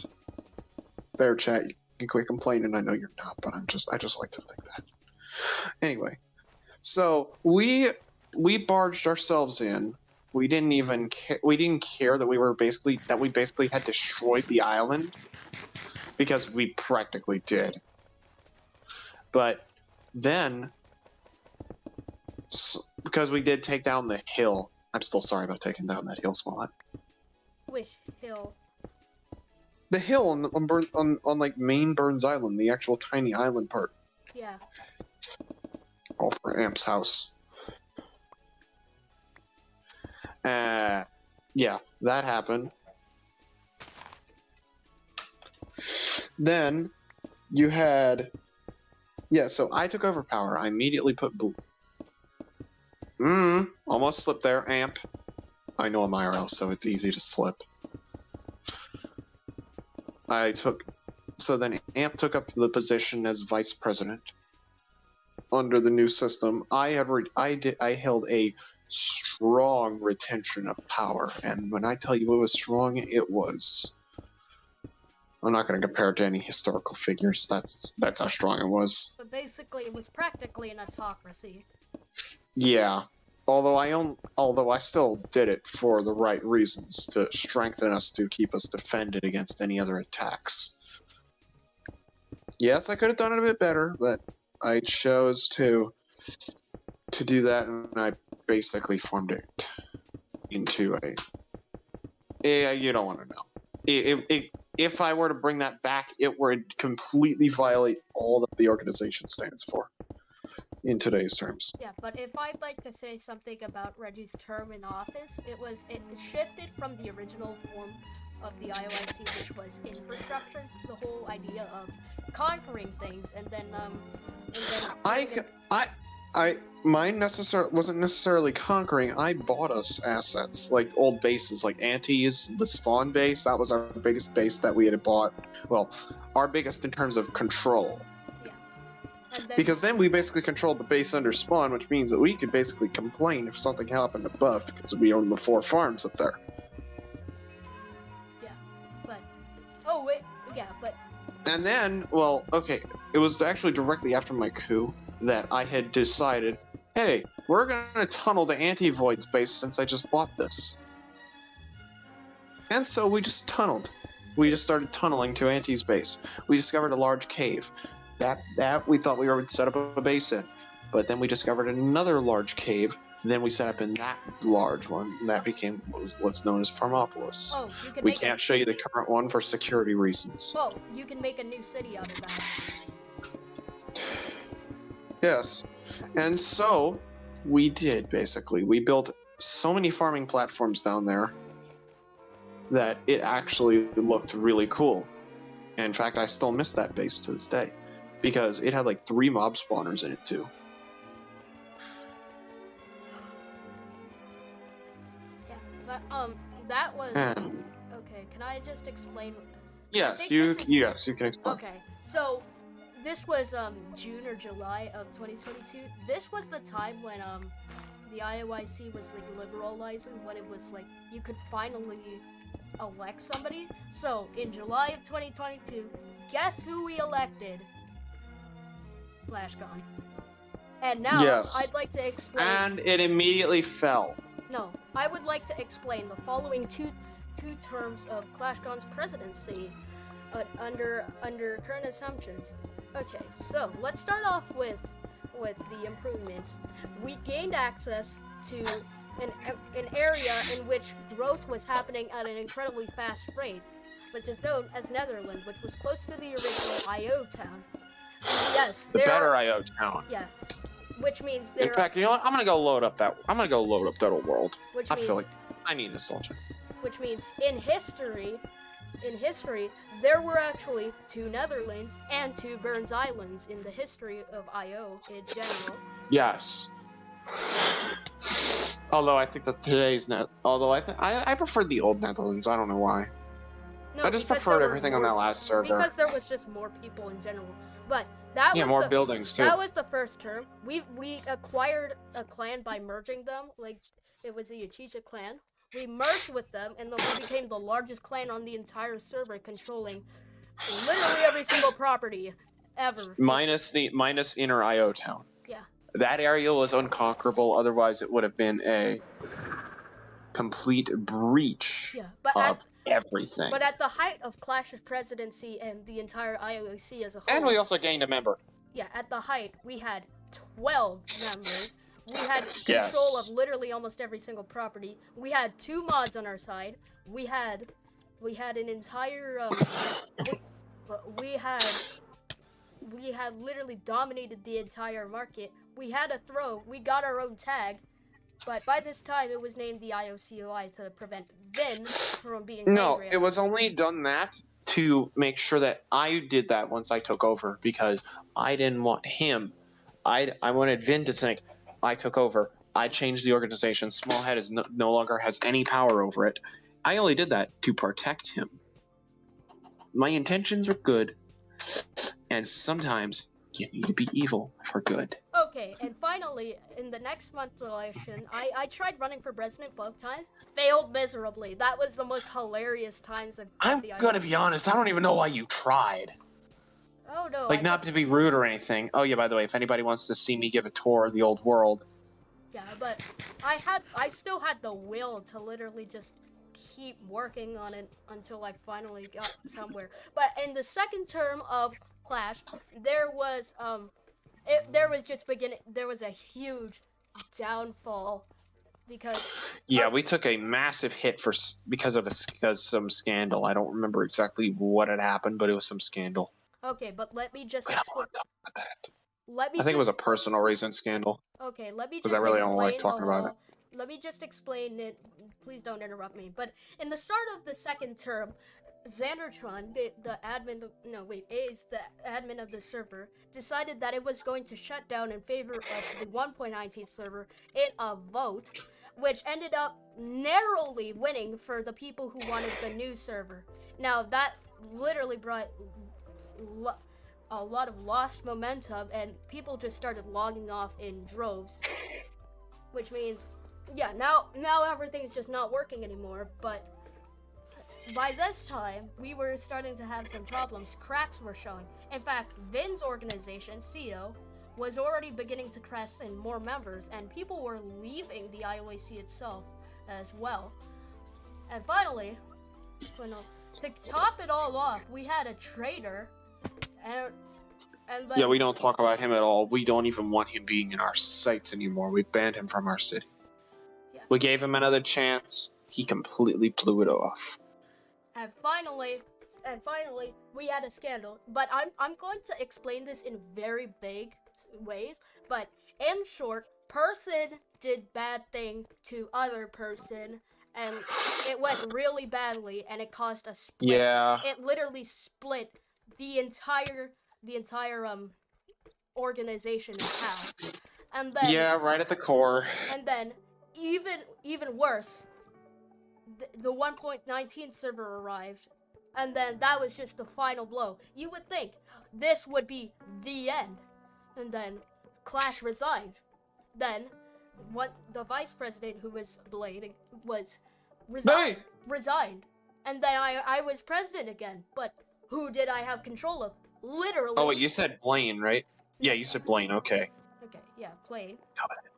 there, chat. You can quit complaining. I know you're not, but I just like to think that. Anyway, so we barged ourselves in. We didn't even we didn't care that we basically had destroyed the island because we practically did. But then, because we did take down the hill, I'm still sorry about taking down that hill, Smollett. which hill? The hill on like main Burns Island, the actual tiny island part. Yeah. Oh, for Amp's house. Yeah, that happened. Then you had, yeah. So I took over power. I immediately put almost slipped there. Amp. I know I'm IRL, so it's easy to slip. So then Amp took up the position as vice president under the new system. I held a strong retention of power, and when I tell you it was strong, it was. I'm not going to compare it to any historical figures. That's how strong it was. But basically, it was practically an autocracy. Yeah. Although I still did it for the right reasons, to strengthen us, to keep us defended against any other attacks. Yes, I could have done it a bit better, but I chose to do that, and I basically formed it into a. You don't want to know. If I were to bring that back, it would completely violate all that the organization stands for in today's terms. Yeah, but if I'd like to say something about Reggie's term in office, it shifted from the original form of the IOIC, which was infrastructure, to the whole idea of conquering things, and then mine wasn't necessarily conquering. I bought us assets, like old bases, like Auntie's, the spawn base. That was our biggest base that we had bought. Well, our biggest in terms of control. Because then we basically controlled the base under spawn, which means that we could basically complain if something happened above, because we own the 4 farms up there. Yeah, but... Oh, wait, yeah, but... And then, well, okay, it was actually directly after my coup that I had decided, hey, we're gonna tunnel to Anti-Void's base since I just bought this. And so we just tunneled. We just started tunneling to Anti's base. We discovered a large cave. That we thought we would set up a base in. But then we discovered another large cave, and then we set up in that large one, and that became what's known as Farmopolis. Oh, we can't show you the current one for security reasons. Well, you can make a new city out of that. Yes. And so, we did, basically. We built so many farming platforms down there that it actually looked really cool. In fact, I still miss that base to this day, because it had like 3 mob spawners in it too. Yeah, but that was okay. Can I just explain? Yes, you can explain. Okay, so this was June or July of 2022. This was the time when the IOIC was like liberalizing, when it was like you could finally elect somebody. So in July of 2022, guess who we elected? FlashCon. And now I'd like to explain. And it immediately fell. No, I would like to explain the following two terms of ClashCon's presidency under current assumptions. Okay, so let's start off with the improvements. We gained access to an area in which growth was happening at an incredibly fast rate, which is known as Netherland, which was close to the original IO town. Yes, the better IO town. Yeah, which means in fact, you know what? I'm gonna go load up that old world. I feel like I need nostalgia. Which means in history, in history, there were actually 2 Netherlands and 2 Burns Islands in the history of IO in general. Yes. Although I think that today's I preferred the old Netherlands. I don't know why. No, I just because preferred there were everything on more- that last server. Because there was just more people in general. But that Yeah, was more the, buildings too. That was the first term. We acquired a clan by merging them. Like, it was the Uchiha clan. We merged with them, and then we became the largest clan on the entire server, controlling literally every single property ever. Minus inner IO town. Yeah. That area was unconquerable. Otherwise, it would have been a complete breach Yeah, but of everything. But at the height of Clash's presidency and the entire IOC as a whole. And we also gained a member. Yeah, at the height, we had 12 members. We had control Yes. of literally almost every single property. We had 2 mods on our side. We had an entire we had literally dominated the entire market. We had a throw. We got our own tag. But by this time, it was named the IOCOI to prevent Vin from being No, angry at it us. was only done that to make sure that I did that once I took over, because I didn't want him. I wanted Vin to think I took over. I changed the organization. Smallhead is no longer has any power over it. I only did that to protect him. My intentions are good, and sometimes you need to be evil for good. Okay, and finally, in the next month's election, I tried running for president both times. Failed miserably. That was the most hilarious times of I'm the gonna be honest, I don't even know why you tried. Oh no. Like, I not just- to be rude or anything. Oh yeah, by the way, if anybody wants to see me give a tour of the old world, Yeah, but I still had the will to literally just keep working on it until I finally got somewhere. But in the second term of Clash, there was a huge downfall because yeah, we took a massive hit because of some scandal. I don't remember exactly what had happened, but it was some scandal. okay, but let me just We don't explain. want to talk about that. Let me I think it was a just- personal reason scandal. Okay, let me just Because I really don't like explain talking the about whole. Let me just explain it. Please don't interrupt me. But in the start of the second term, Xandertron, the admin, is the admin of the server, decided that it was going to shut down in favor of the 1.19 server in a vote, which ended up narrowly winning for the people who wanted the new server. Now, that literally brought a lot of lost momentum, and people just started logging off in droves. Which means, yeah, now everything's just not working anymore, but by this time, we were starting to have some problems. Cracks were showing. In fact, Vin's organization, CEO, was already beginning to crash in more members, and people were leaving the IOAC itself as well. And finally, to top it all off, we had a traitor, and then, Yeah, we don't talk about him at all. We don't even want him being in our sites anymore. We banned him from our city. Yeah. We gave him another chance. He completely blew it off. And finally, we had a scandal. But I'm going to explain this in very vague ways. But in short, person did bad thing to other person, and it went really badly, and it caused a split. Yeah. It literally split the entire organization in half. And then Yeah, right at the core. And then even worse, the 1.19 server arrived, and then that was just the final blow. You would think this would be the end, and then Clash resigned. Then the vice president, who was Blade, resigned, and then I was president again. But who did I have control of? Literally. Oh, wait, you said Blaine, right? Yeah, you said Blaine, okay. Okay, yeah, Blaine. How about it?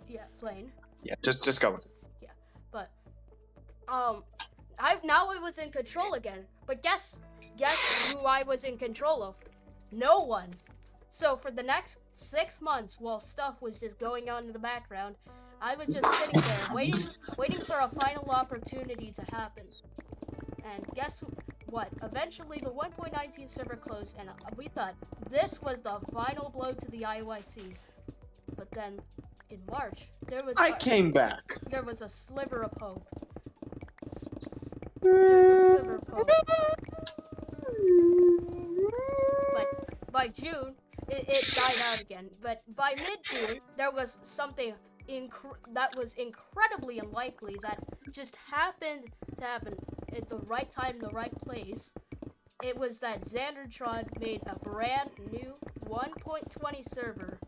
Yeah, Blaine. Yeah, just go with it. But I was in control again. But guess who I was in control of? No one. So for the next 6 months, while stuff was just going on in the background, I was just sitting there waiting for a final opportunity to happen. And guess what? Eventually, the 1.19 server closed, and we thought this was the final blow to the IOIC. But then, in March, there was I came back. There was a sliver of hope. June, it died out again. But by mid-June, there was something that was incredibly unlikely that just happened to happen at the right time, the right place. It was that Xandertron made a brand new 1.20 server.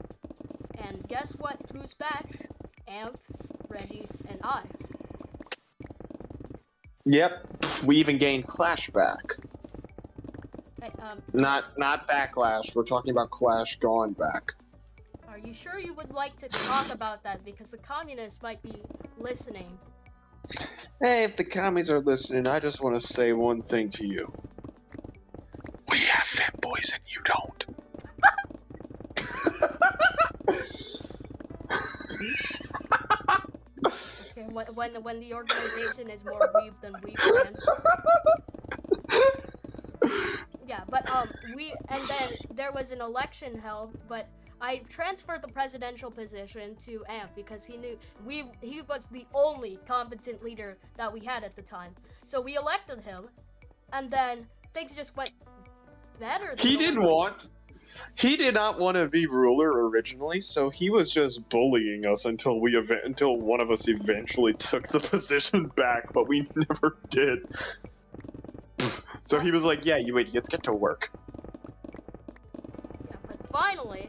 And guess what? Who's back? Amp, Reggie, and I. Yep. We even gained Clash back. Hey, Not Backlash. We're talking about Clash gone back. are you sure you would like to talk about that? Because the communists might be listening. Hey, if the commies are listening, I just want to say one thing to you. We have fanboys and you don't. Okay, when the organization is more weeb than weeb, man. Yeah, but and then there was an election held, but I transferred the presidential position to Amp because he knew he was the only competent leader that we had at the time. So we elected him, and then things just went better. He did not want to be ruler originally, so he was just bullying us until one of us eventually took the position back, but we never did. So he was like, "Yeah, you idiots, get to work." Yeah, but finally,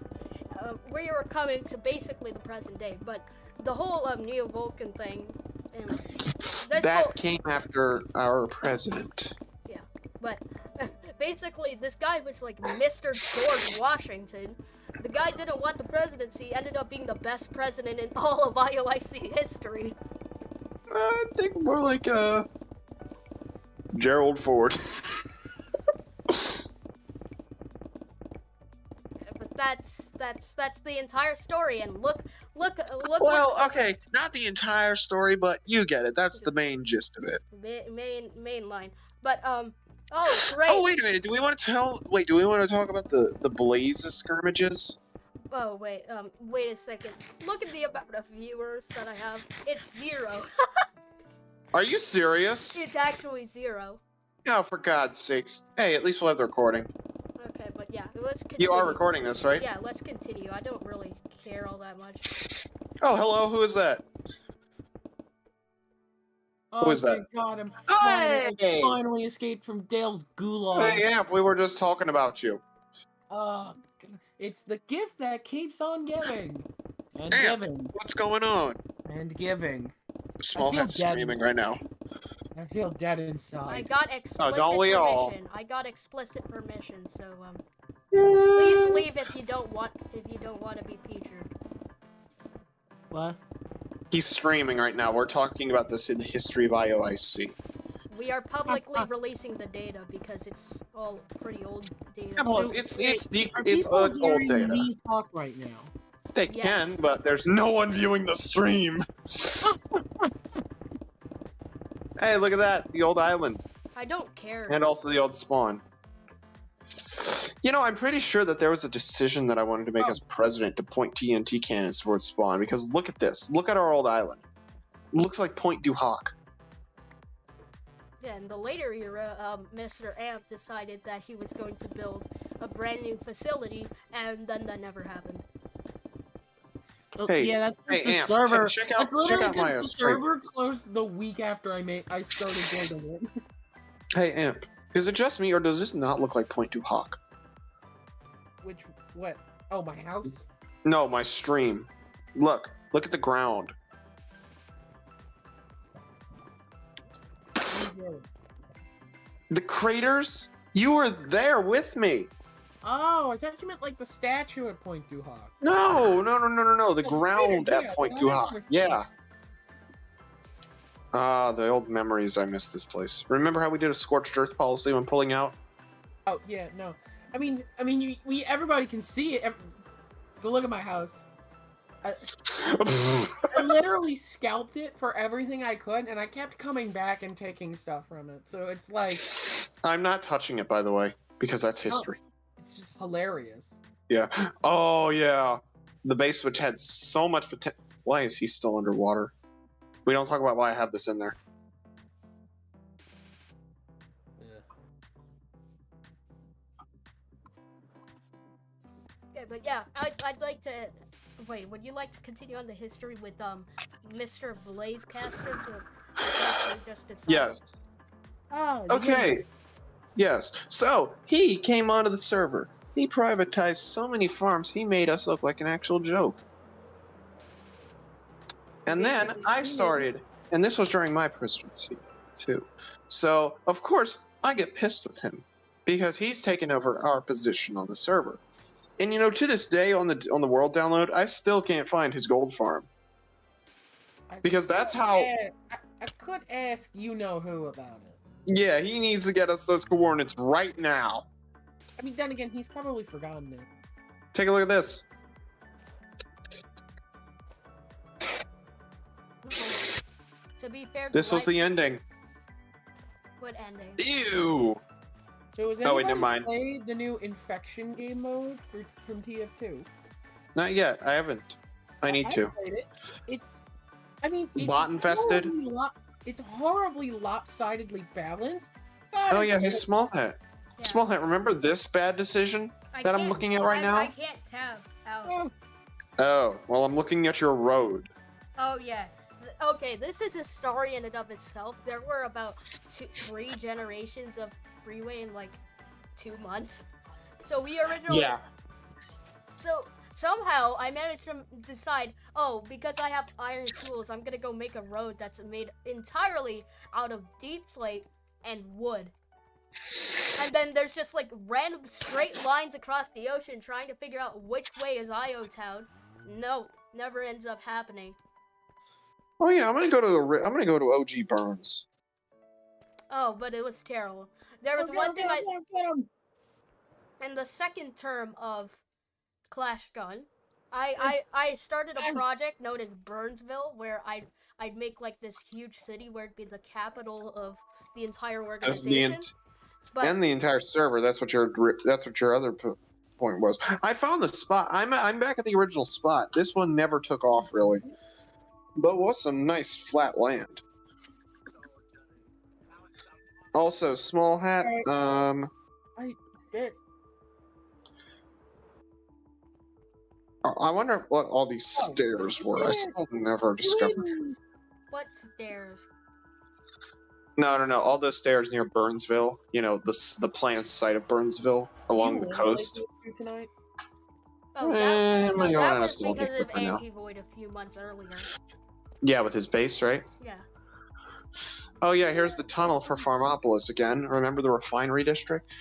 we were coming to basically the present day. But the whole Neo-Vulcan thing, that came after our president. Yeah, but basically this guy was like Mr. George Washington. The guy didn't want the presidency, ended up being the best president in all of IOIC history. I think more like Gerald Ford. But that's the entire story, and look. Well, okay, not the entire story, but you get it. That's the main gist of it. Main line. But oh great. Oh wait a minute. Do we want to talk about the Blazes skirmishes? Oh wait a second. Look at the amount of viewers that I have. It's 0. Are you serious? It's actually 0. Oh, for God's sakes. Hey, at least we'll have the recording. Okay, but yeah, let's continue. You are recording this, right? Yeah, let's continue. I don't really care all that much. Oh, hello, who is that? Who is that? Thank God, I'm Hey! finally escaped from Dale's gulag. Hey, Amp, we were just talking about you. It's the gift that keeps on giving. And Amp, giving. what's going on? And giving. Smallhead's streaming right now. I feel dead inside. I got explicit don't we all? permission. I got explicit permission, so please leave if you don't want to be featured. What? He's streaming right now. We're talking about this in the history of IOIC. We are publicly releasing the data because it's all pretty old data. Yeah, plus, it's old hearing data. me talk right now? They Yes. can, but there's no one viewing the stream. Hey, look at that. The old island. I don't care. And also the old spawn. You know, I'm pretty sure that there was a decision that I wanted to make as president to point TNT cannons towards spawn, because look at this. Look at our old island. It looks like Point du Hoc. Yeah, in the later era, Mr. Amp decided that he was going to build a brand new facility, and then that never happened. Hey, yeah, that's hey, the Amp, server. check That's out literally my the stream. server closed the week after I started building it. Hey, Amp, is it just me, or does this not look like Point du Hoc? What? Oh, my house? No, my stream. Look at the ground. The craters? You were there with me. Oh, I thought you meant like the statue at Point du Hoc. No. The ground yeah, at Point the du craters Hoc. were Yeah. close. Ah, the old memories. I miss this place. Remember how we did a scorched earth policy when pulling out? Oh yeah, no. I mean, everybody can see it. Go look at my house. I literally scalped it for everything I could, and I kept coming back and taking stuff from it. So it's like, I'm not touching it, by the way, because that's history. it's just hilarious. Yeah. Oh, yeah. The base which had so much potential. Why is he still underwater? We don't talk about why I have this in there. Yeah, but yeah, I'd like to. Wait, would you like to continue on the history with Mr. Blazecaster, the person who just decided? Yes. Oh, Okay. Yes. So he came onto the server. He privatized so many farms. He made us look like an actual joke. And then Basically, I he started, and this was during my presidency too. So of course I get pissed with him because he's taken over our position on the server. And you know, to this day on the world download, I still can't find his gold farm. Because that's how. I could ask you know who about it. Yeah, he needs to get us those coordinates right now. I mean, then again, he's probably forgotten it. Take a look at this. To be fair, This was the ending. What ending? Ew. So has Oh, wait, anybody never mind. played the new infection game mode from TF2? Not yet. I haven't. I need to. Played it. It's Bot infested? It's horribly lopsidedly balanced. But Oh yeah, it's hey, still- Small Hat. Yeah. Small Hat, remember this bad decision that I'm can't- looking at right now? I can't tab out. Oh, Oh, well, I'm looking at your road. Oh yeah. Okay, this is a story in and of itself. There were about 3 generations of Freeway in like 2 months. So we originally. Yeah. So somehow I managed to decide, oh, because I have iron tools, I'm gonna go make a road that's made entirely out of deep slate and wood. And then there's just like random straight lines across the ocean trying to figure out which way is IO Town. No, never ends up happening. Oh yeah, I'm gonna go to OG Burns. Oh, but it was terrible. There was one thing in the second term of Clash Gun, I started a project known as Burnsville, where I'd make like this huge city where it'd be the capital of the entire organization. And the entire server. That's what your other point was. I found the spot. I'm back at the original spot. This one never took off really, but was some nice flat land. Also, Small Hat. I wonder what all these stairs were. I still never discovered. What stairs? No. All those stairs near Burnsville. You know, the plant site of Burnsville along the coast. Oh, I'm gonna go on that was nostalgia because of trip for now. Anti-Void a few months earlier. Yeah, with his base, right? Yeah. Oh yeah, here's the tunnel for Farmopolis again. Remember the refinery district?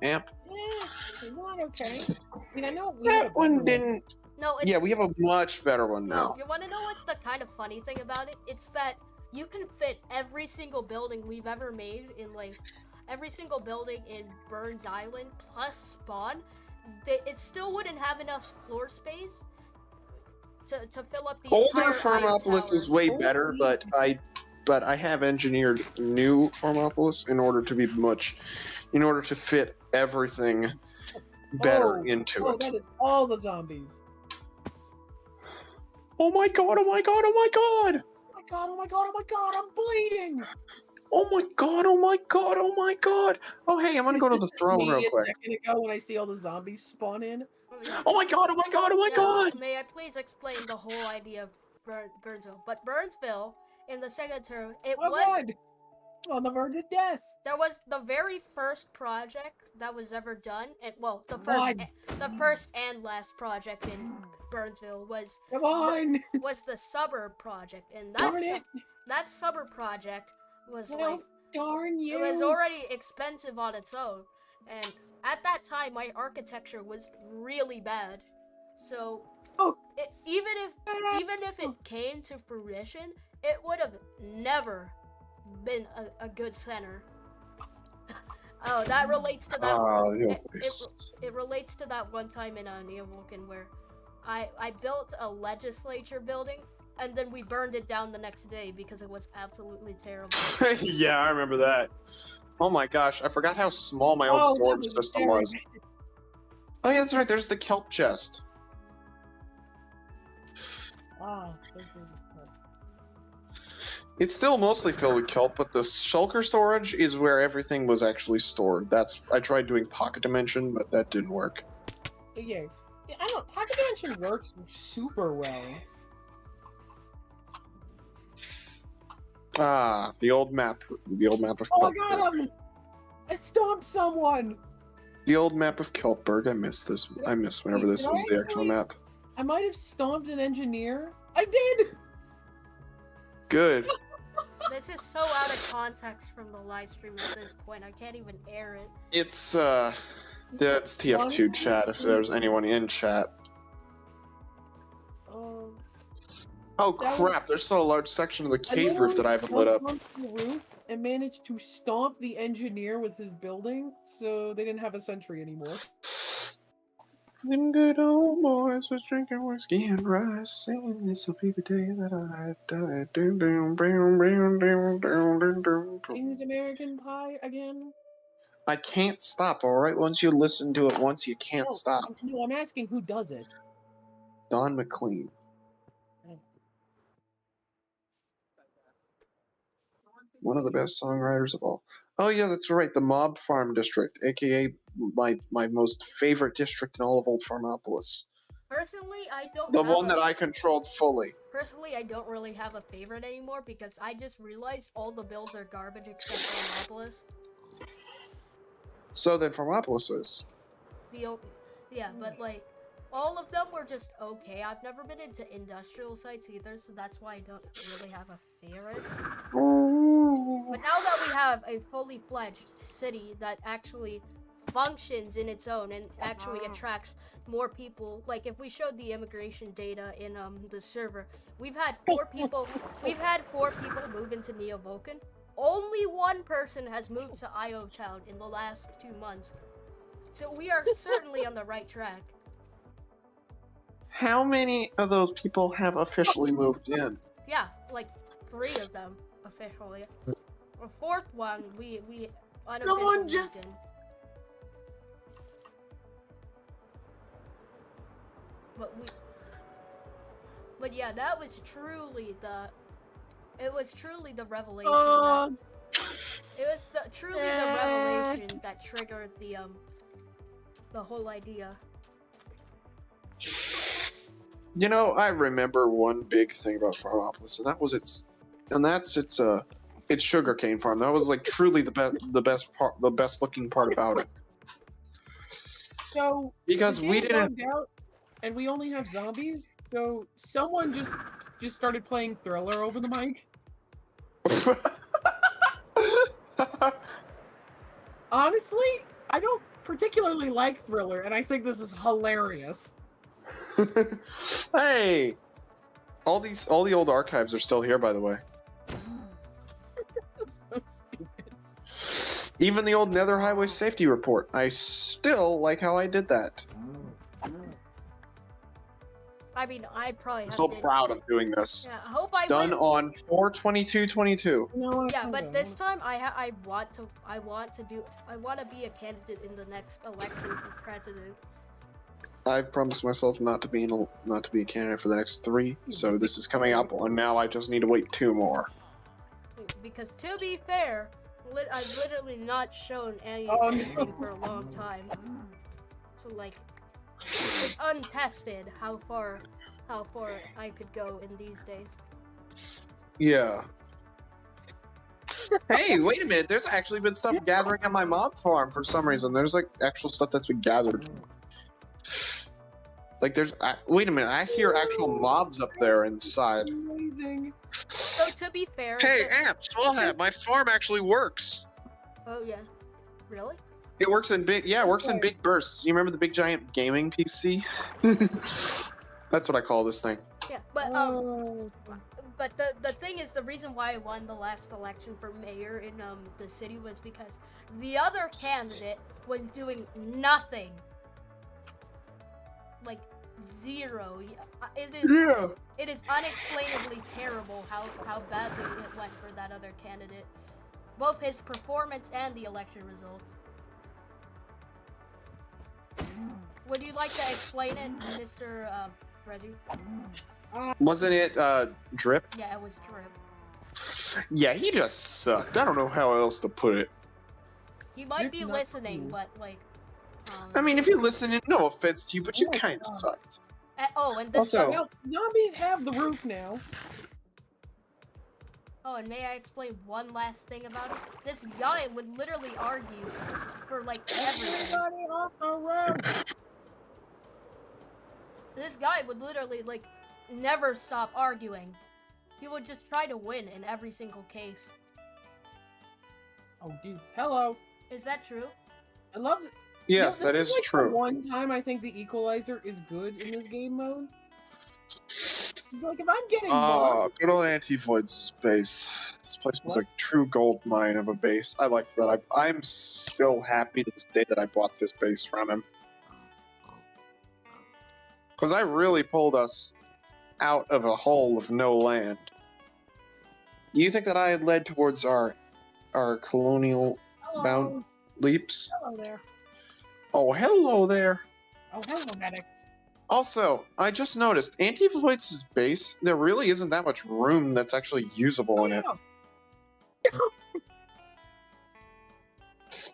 Amp. Yeah, not okay. I mean, I know That one didn't. No, it's, Yeah, we have a much better one no, now. you want to know what's the kind of funny thing about it? It's that you can fit every single building we've ever made in like every single building in Burns Island plus spawn. It still wouldn't have enough floor space to fill up the Older entire Farmopolis tower. is way better, but I have engineered new Farmopolis in order to fit everything better into it. That is all the zombies. Oh my god, oh my god, oh my god! Oh my god, oh my god, oh my god, I'm bleeding! Oh my god, oh my god, oh my god! Oh hey, I'm gonna go to the throne real quick. A second ago when I see all the zombies spawn in. Oh my god, oh my god, oh my god! May I please explain the whole idea of Burnsville? But Burnsville, in the second term, it was... God! On the verge of death! There was the very first project that was ever done, and well, the first and last project in Burnsville was Come on! was the suburb project, and Darn it! that suburb project was Well, like darn you! it was already expensive on its own, and at that time my architecture was really bad, so even if it came to fruition, it would have never been a good center. Oh, that relates to that. It relates to that one time in Neo Vulcan where I built a legislature building and then we burned it down the next day because it was absolutely terrible. Yeah, I remember that. Oh my gosh, I forgot how small my old storage system was. Oh yeah, that's right, there's the kelp chest. It's still mostly filled with kelp, but the shulker storage is where everything was actually stored. I tried doing pocket dimension, but that didn't work. Yeah, I don't. Pocket Dimension works super well. Ah, the old map. The old map of Oh, I Keltberg. got him! I stomped someone. The old map of Keltberg. I miss this. I miss whenever this was the actual map. I might have stomped an engineer. I did. Good. This is so out of context from the live stream at this point. I can't even air it. It's that's TF2 chat. If there's anyone in chat. Oh crap! There's still a large section of the cave roof that I haven't lit up. On the roof and managed to stomp the engineer with his building, so they didn't have a sentry anymore. When good old boys was drinking whiskey and rice, singing "This'll be the day that I die." Doom, doom, doom, doom, doom, doom, doom, doom. King's American Pie again? I can't stop. All right, once you listen to it once, you can't stop. No, I'm asking who does it. Don McLean. One of the best songwriters of all. Oh yeah, that's right. The Mob Farm District, aka my most favorite district in all of Old Farmopolis. Personally, I don't. The one that I controlled fully. Personally, I don't really have a favorite anymore because I just realized all the builds are garbage except Farmopolis. So then Farmopolis is. Yeah, but like all of them were just okay. I've never been into industrial sites either, so that's why I don't really have a favorite. But now that we have a fully fledged city that actually functions in its own and actually attracts more people, like if we showed the immigration data in the server, we've had 4 people move into Neo Vulcan. Only 1 person has moved to IO Town in the last 2 months. So we are certainly on the right track. How many of those people have officially moved in? Yeah, like 3 of them officially. The 4th one we unofficially moved in. But yeah, that was truly the revelation. It was truly the revelation that triggered the whole idea. You know, I remember one big thing about Farmopolis, and that's its sugarcane farm. That was like truly the best looking part about it. So because we didn't. Out and we only have zombies, so someone just started playing Thriller over the mic. Honestly, I don't particularly like Thriller, and I think this is hilarious. Hey, all the old archives are still here, by the way. So stupid. Even the old Nether Highway Safety Report. I still like how I did that. I mean, I probably. I'm so proud of doing this. Yeah, I hope I done win. On 4/22/22. Yeah, but this time I want to be a candidate in the next election for president. I've promised myself not to be a candidate for the next 3, so this is coming up, and now I just need to wait 2 more. Because to be fair, I've literally not shown anything for a long time. So like, it's untested how far I could go in these days. Yeah. Hey, wait a minute! There's actually been stuff gathering on my mob farm for some reason. There's like actual stuff that's been gathered. Like wait a minute, I hear actual mobs up there inside. Amazing. So to be fair... Hey, Amp, Small Hat, my farm actually works! Oh yeah. Really? It works in big bursts. You remember the big giant gaming PC? That's what I call this thing. Yeah, but the thing is, the reason why I won the last election for mayor in the city was because the other candidate was doing nothing. Like 0. It is unexplainably terrible how badly it went for that other candidate. Both his performance and the election results. Would you like to explain it, Mr. Reggie? Wasn't it Drip? Yeah, it was Drip. Yeah, he just sucked. I don't know how else to put it. He might be listening, but like... I mean, if you listen, no offense to you, but you kind of sucked. And this Also- Well, zombies have the roof now. Oh, and may I explain one last thing about it? This guy would literally argue for like everything. Everybody off the roof. This guy would literally like never stop arguing. He would just try to win in every single case. Oh, jeez. Hello. Is that true? I love it. Yes, You know, that this is like true. The one time I think the equalizer is good in this game mode. Like if I'm getting bugged, Good old Anti-Void's base. This place was What? a true gold mine of a base. I liked that. I'm still happy to this day that I bought this base from him. Because I really pulled us out of a hole of no land. Do you think that I had led towards our colonial hello, bound leaps? hello there. Oh, hello there. Oh, hello, medics. Also, I just noticed, Anti-Void's base, there really isn't that much room that's actually usable in it.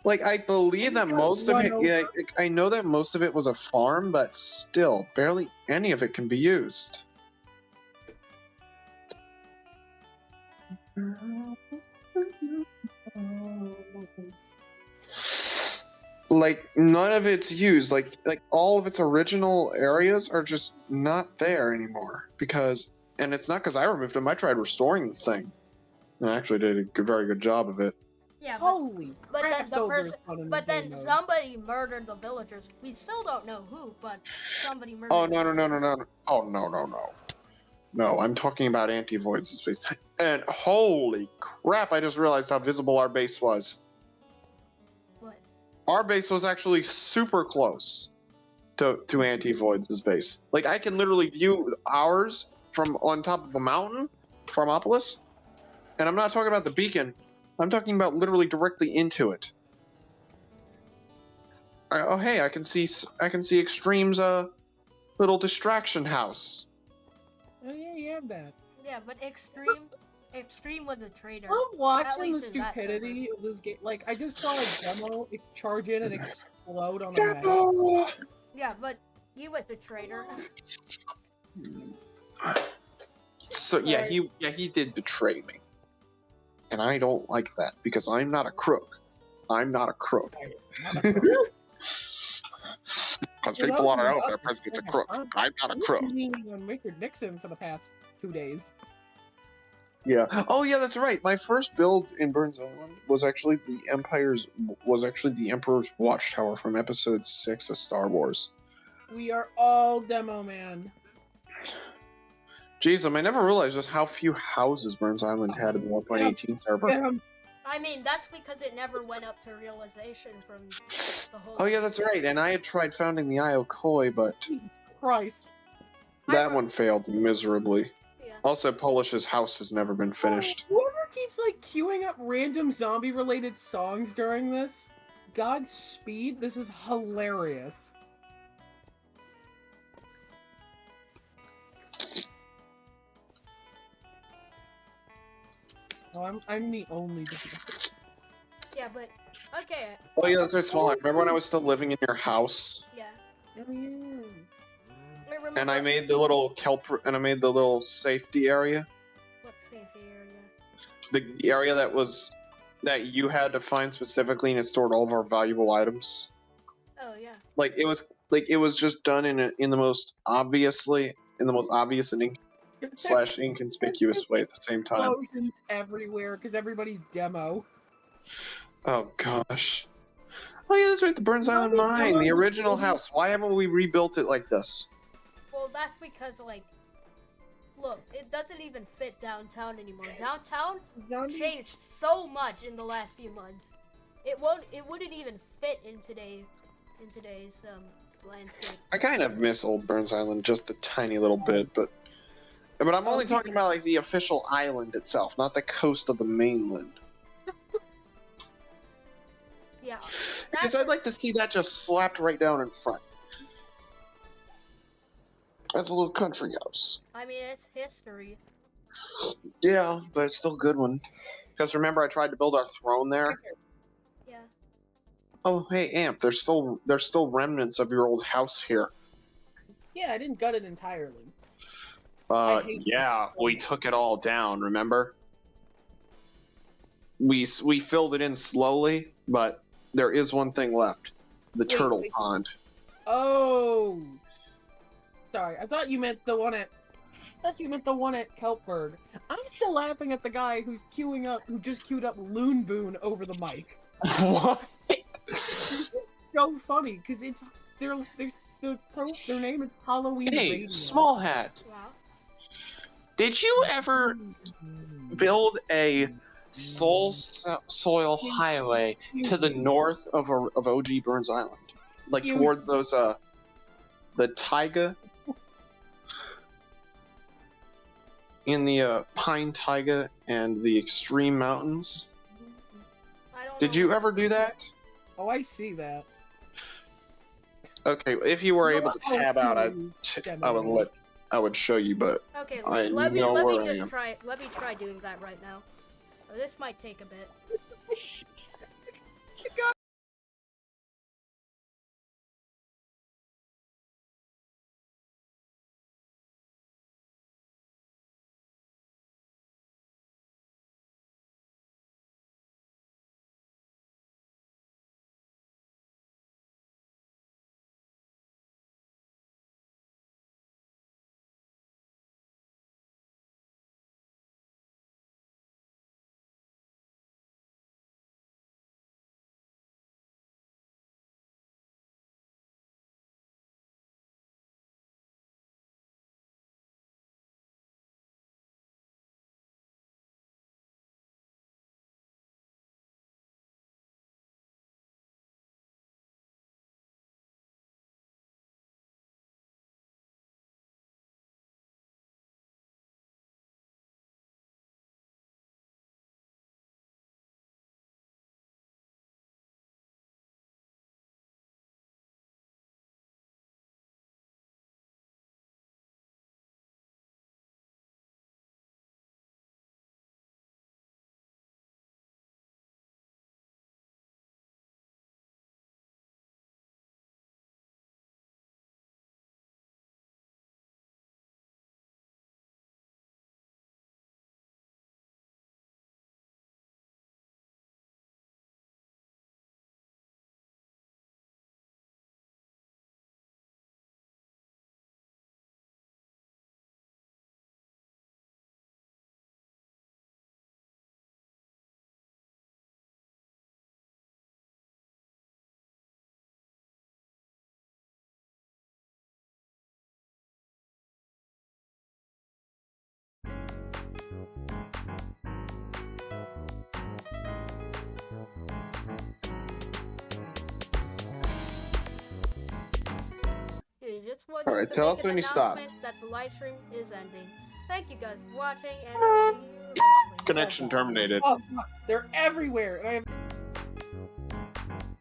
Like, I believe that most of it, yeah, I know that most of it was a farm, but still, barely any of it can be used. Like, none of it's used. Like all of its original areas are just not there anymore. Because, and it's not because I removed them, I tried restoring the thing. And I actually did a very good job of it. Yeah, Holy but crap, then the soldiers person, fun in but this then game mode. somebody murdered the villagers. We still don't know who, but somebody murdered. Oh, the no. villagers. Oh, no. No, I'm talking about Anti-Void's space. And holy crap, I just realized how visible our base was. What? Our base was actually super close to Anti-Void's base. Like, I can literally view ours from on top of a mountain, Farmopolis. And I'm not talking about the beacon. I'm talking about literally directly into it. Oh, hey, I can see Extreme's little distraction house. Oh yeah, you have that. Yeah, but Extreme was a traitor. I'm watching the least in that stupidity of this game. Like, I just saw a demo charge in and explode on the map. Oh. Yeah, but he was a traitor. So yeah, he did betray me, and I don't like that because I'm not a crook. I'm not a crook. Because people want to know if their president's a crook. I'm not a crook. I've been leaning on Richard Nixon for the past 2 days. Yeah. Oh yeah, that's right. My first build in Burns Island was actually the Emperor's Watchtower from Episode 6 of Star Wars. We are all demo man. Jeez, I never realized just how few houses Burns Island had in the 1.18 server. I mean, that's because it never went up to realization from the whole. Oh yeah, that's right. And I had tried founding the Iokoi, but Jesus Christ. that one failed miserably. Yeah. Also, Polish's house has never been finished. Whoever keeps like queuing up random zombie related songs during this, Godspeed, this is hilarious. Oh, I'm the only difference. Yeah, but okay. Oh yeah, that's right, Small. Remember when I was still living in your house? Yeah. Oh, yeah. I remember. And I made the little safety area? What safety area? The area that you had to find specifically, and it stored all of our valuable items. Oh yeah. It was just done in the most obvious and / inconspicuous way at the same time. Explosions everywhere because everybody's demo. Oh gosh. Oh yeah, that's right, the Burns Island Mine, the original house. Why haven't we rebuilt it like this? Well, that's because like, look, it doesn't even fit downtown anymore. Downtown changed so much in the last few months. It wouldn't even fit in today's landscape. I kind of miss old Burns Island just a tiny little bit, but I'm only talking about like the official island itself, not the coast of the mainland. Yeah. Because I'd like to see that just slapped right down in front. That's a little country house. I mean, it's history. Yeah, but it's still a good one. Because remember, I tried to build our throne there. Yeah. Oh, hey, Amp. There's still remnants of your old house here. Yeah, I didn't gut it entirely. I hate Yeah, this. we took it all down. Remember? We filled it in slowly, but there is one thing left: the turtle wait. pond. Oh, sorry. I thought you meant the one at. I thought you meant the one at Kelpberg. I'm still laughing at the guy who just queued up Loon Boon over the mic. What? It's so funny because their name is Halloween Hey, Radio. Small Hat. Wow. Did you ever build a soil highway to the north of OG Burns Island, like towards those the taiga in the pine taiga and the extreme mountains? I don't Did know you what- ever do that? Oh, I see that. Okay, if you were No, able to tab out, I would show you, but Okay, I let me know where I just am. try. Let me try doing that right now. This might take a bit. You just want All right, to tell make us an when you stop. announcement that the live stream is ending. Thank you guys for watching, and I'll see you eventually. Connection terminated. Oh, fuck. They're everywhere. And I have